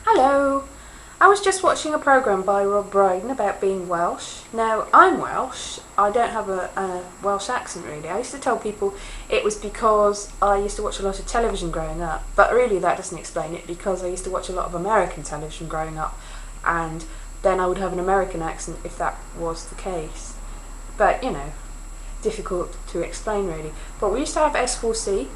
Hello! I was just watching a programme by Brydon about being Welsh. Now, I'm Welsh. I don't have a Welsh accent really. I used to tell people it was because I used to watch a lot of television growing up, but really that doesn't explain it, because I used to watch a lot of American television growing up, and then I would have an American accent if that was the case. But, you know, difficult to explain really. But we used to have S4C,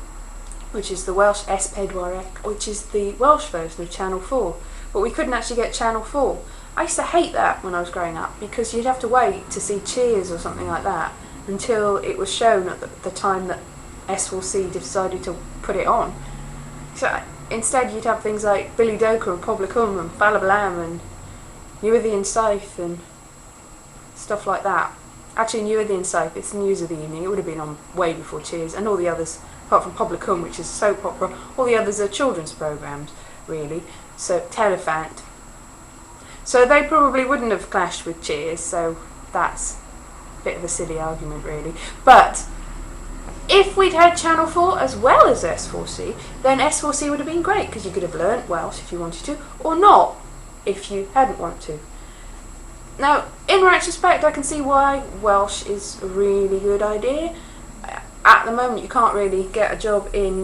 which is the Welsh S4C, which is the Welsh version of Channel 4. But we couldn't actually get Channel 4. I used to hate that when I was growing up, because you'd have to wait to see Cheers or something like that until it was shown at the time that S4C decided to put it on. So instead you'd have things like Billy Doker and Pobla Cwm and Falabalam and Newyddion Saith and stuff like that. Actually, Newyddion Saith, it's the news of the evening. It would have been on way before Cheers, and all the others, apart from Pobla Cwm, which is soap opera, all the others are children's programmes, really. So, Telephant. So they probably wouldn't have clashed with Cheers, so that's a bit of a silly argument, really. But if we'd had Channel 4 as well as S4C, then S4C would have been great, because you could have learnt Welsh if you wanted to, or not if you hadn't want to. Now, in retrospect, I can see why Welsh is a really good idea. At the moment, you can't really get a job in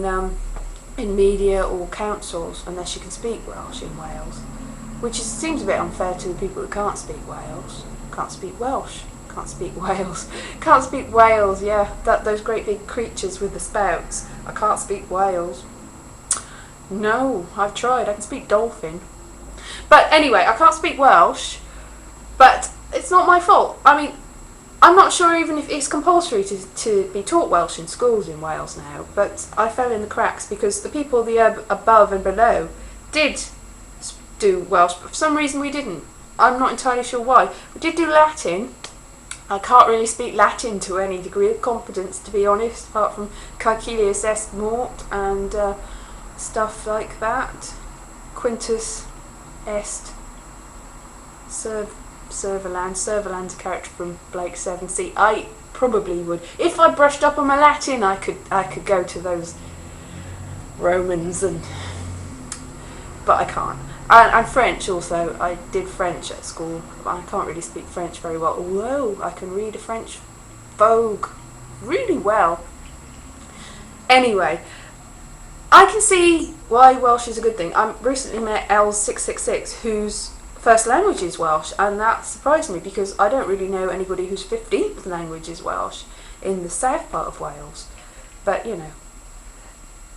media or councils unless you can speak Welsh in Wales, which seems a bit unfair to the people that can't speak Wales. Can't speak Welsh. Can't speak Wales. Can't speak Wales, yeah. Those great big creatures with the spouts. I can't speak Wales. No, I've tried. I can speak dolphin. But anyway, I can't speak Welsh. But it's not my fault. I mean, I'm not sure even if it's compulsory to be taught Welsh in schools in Wales now, but I fell in the cracks because the people above and below did do Welsh, but for some reason we didn't. I'm not entirely sure why. We did do Latin. I can't really speak Latin to any degree of competence, to be honest, apart from Caecilius est mort and stuff like that. Quintus est Servaland's a character from Blake 7C. I probably would, if I brushed up on my Latin, I could go to those Romans, but I can't. And French also. I did French at school, but I can't really speak French very well, although I can read a French Vogue really well. Anyway, I can see why Welsh is a good thing. I recently met Els666, whose first language is Welsh, and that surprised me because I don't really know anybody whose 15th language is Welsh in the south part of Wales. But, you know.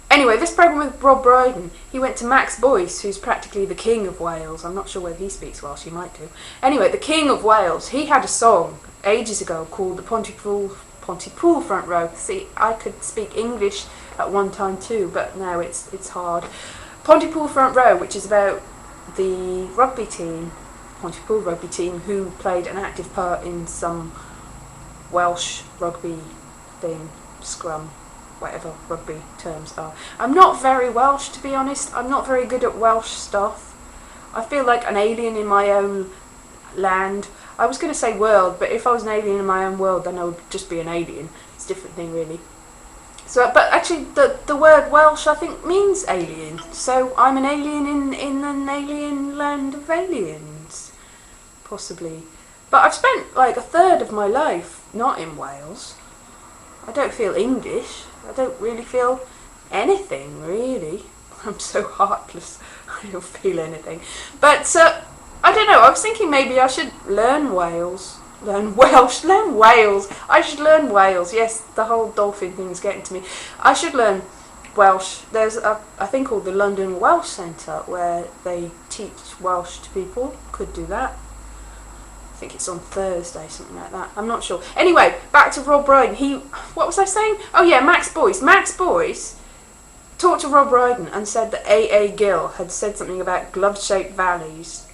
Anyway, this programme with Rob Brydon, he went to Max Boyce, who's practically the king of Wales. I'm not sure whether he speaks Welsh, he might do. Anyway, the king of Wales, he had a song ages ago called the Pontypool Front Row. See, I could speak English at one time too, but now it's hard. Pontypool Front Row, which is about the rugby team, Pontypool rugby team, who played an active part in some Welsh rugby thing, scrum, whatever rugby terms are. I'm not very Welsh, to be honest. I'm not very good at Welsh stuff. I feel like an alien in my own land. I was going to say world, but if I was an alien in my own world, then I would just be an alien. It's a different thing, really. So, but actually, the word Welsh, I think, means alien. So I'm an alien in an alien land of aliens, possibly. But I've spent like a third of my life not in Wales. I don't feel English. I don't really feel anything, really. I'm so heartless. I don't feel anything. But I don't know. I was thinking maybe I should learn Wales. Learn Welsh, learn Wales. I should learn Wales. Yes, the whole dolphin thing's getting to me. I should learn Welsh. There's a thing called the London Welsh Centre where they teach Welsh to people. Could do that. I think it's on Thursday, something like that. I'm not sure. Anyway, back to Rob Brydon. What was I saying? Oh yeah, Max Boyce. Max Boyce talked to Rob Brydon and said that A.A. Gill had said something about glove-shaped valleys.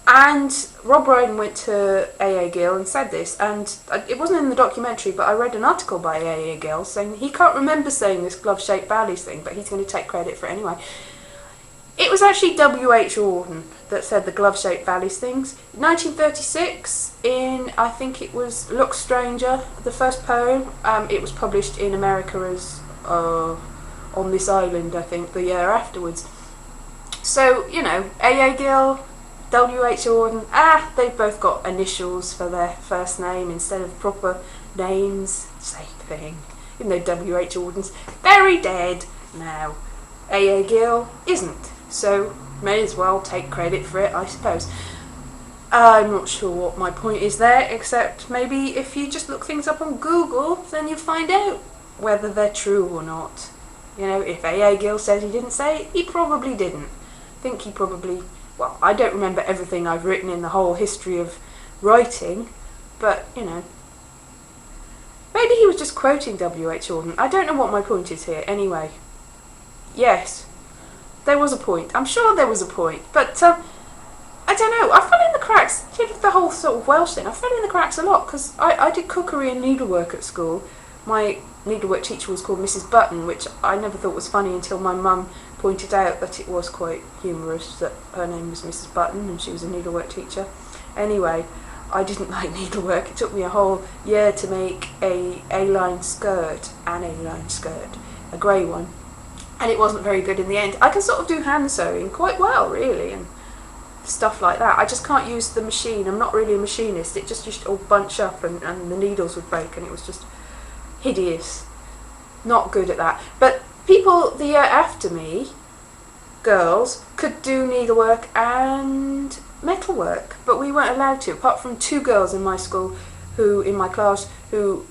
And Rob Brydon went to A.A. Gill and said this, and it wasn't in the documentary, but I read an article by A.A. Gill saying he can't remember saying this glove-shaped valleys thing, but he's going to take credit for it anyway. It was actually W.H. Auden that said the glove-shaped valleys things. 1936, in, I think it was Look Stranger, the first poem. It was published in America as On This Island, I think, the year afterwards. So, you know, A.A. Gill, W.H. Auden, they've both got initials for their first name instead of proper names. Same thing. Even though W.H. Auden's very dead now. A.A. Gill isn't. So, may as well take credit for it, I suppose. I'm not sure what my point is there, except maybe if you just look things up on Google, then you'll find out whether they're true or not. You know, if A.A. Gill says he didn't say it, he probably didn't. I think he probably, well, I don't remember everything I've written in the whole history of writing, but, you know, maybe he was just quoting W.H. Auden. I don't know what my point is here, anyway. Yes, there was a point. I'm sure there was a point, but, I don't know, I fell in the cracks, you know, the whole sort of Welsh thing, I fell in the cracks a lot, because I did cookery and needlework at school. My needlework teacher was called Mrs. Button, which I never thought was funny until my mum pointed out that it was quite humorous that her name was Mrs. Button and she was a needlework teacher. Anyway, I didn't like needlework. It took me a whole year to make an A-line skirt, a grey one, and it wasn't very good in the end. I can sort of do hand sewing quite well, really, and stuff like that. I just can't use the machine. I'm not really a machinist. It just used to all bunch up and the needles would break, and it was just hideous. Not good at that. But people the year after me, girls, could do needlework and metalwork, but we weren't allowed to, apart from 2 girls in my school in my class who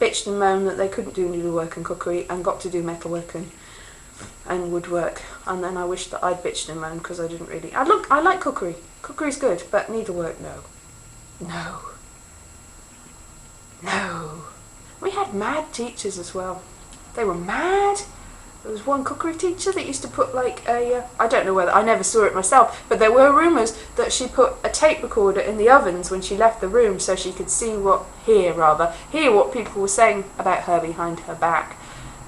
bitched and moaned that they couldn't do needlework and cookery and got to do metalwork and woodwork. And then I wished that I'd bitched and moaned because I didn't really. I like cookery. Cookery's good, but needlework, no. No. We had mad teachers as well. They were mad. There was one cookery teacher that used to put like I don't know whether, I never saw it myself, but there were rumours that she put a tape recorder in the ovens when she left the room so she could hear what people were saying about her behind her back.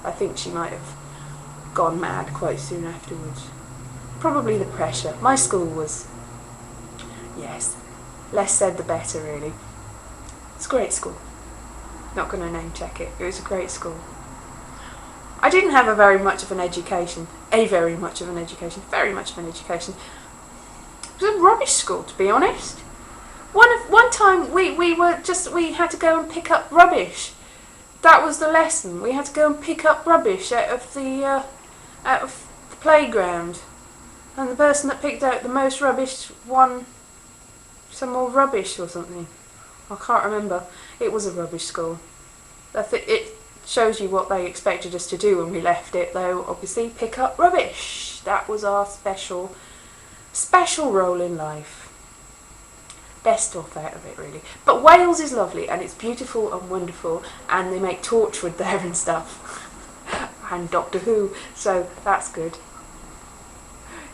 I think she might have gone mad quite soon afterwards. Probably the pressure. My school was, yes, less said the better, really. It's a great school. Not going to name check it. It was a great school. I didn't have very much of an education. Very much of an education. It was a rubbish school, to be honest. One time we had to go and pick up rubbish. That was the lesson. We had to go and pick up rubbish out of the playground, and the person that picked out the most rubbish won some more rubbish or something. I can't remember. It was a rubbish school. It shows you what they expected us to do when we left it, though. Obviously, pick up rubbish. That was our special role in life. Best off out of it, really. But Wales is lovely, and it's beautiful and wonderful, and they make Torchwood there and stuff. And Doctor Who, so that's good.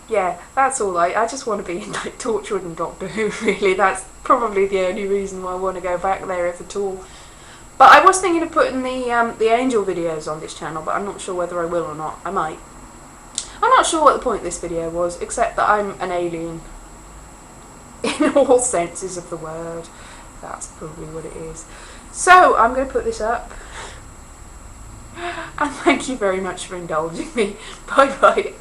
Yeah, that's all. I just want to be in like Torchwood and Doctor Who, really. That's probably the only reason why I want to go back there, if at all. But I was thinking of putting the Angel videos on this channel, but I'm not sure whether I will or not. I might. I'm not sure what the point of this video was, except that I'm an alien. In all senses of the word. That's probably what it is. So, I'm going to put this up. And thank you very much for indulging me. Bye bye.